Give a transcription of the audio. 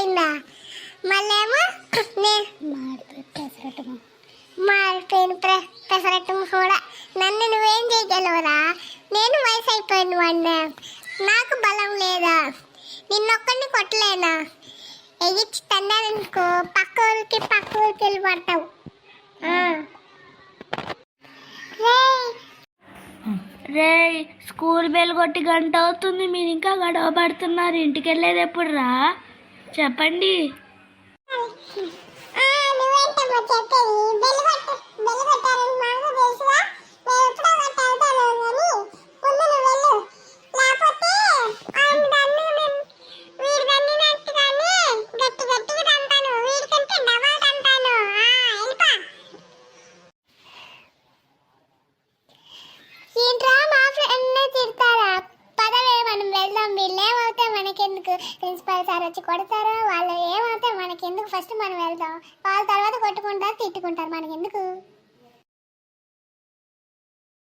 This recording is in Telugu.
మారిపోయిందా? మళ్ళేమో మారిపోయిన పెసరట్టు కూడా. నన్ను నువ్వేం చేయగలవురా? నేను వయసు అయిపోయిన వాడినా, నాకు బలం లేదా? నిన్నొక్కడిని కొట్టలేనా? ఎగిచ్చి తన్నానుకో పక్క ఊరికి వెళ్ళి పడతావు. రే, స్కూల్ బెల్ కొట్టి గంట అవుతుంది, మీరు ఇంకా గొడవ పడుతున్నారు. ఇంటికి వెళ్ళేది ఎప్పుడు రా? చెప్పండి. ప్రిన్సిపల్ సార్ వచ్చి కొడతారు, వాళ్ళు ఏమవుతారు మనకెందుకు? ఫస్ట్ మనం వెళ్దాం, వాళ్ళ తర్వాత కొట్టుకుంటారు, తిట్టుకుంటారు, మనకెందుకు?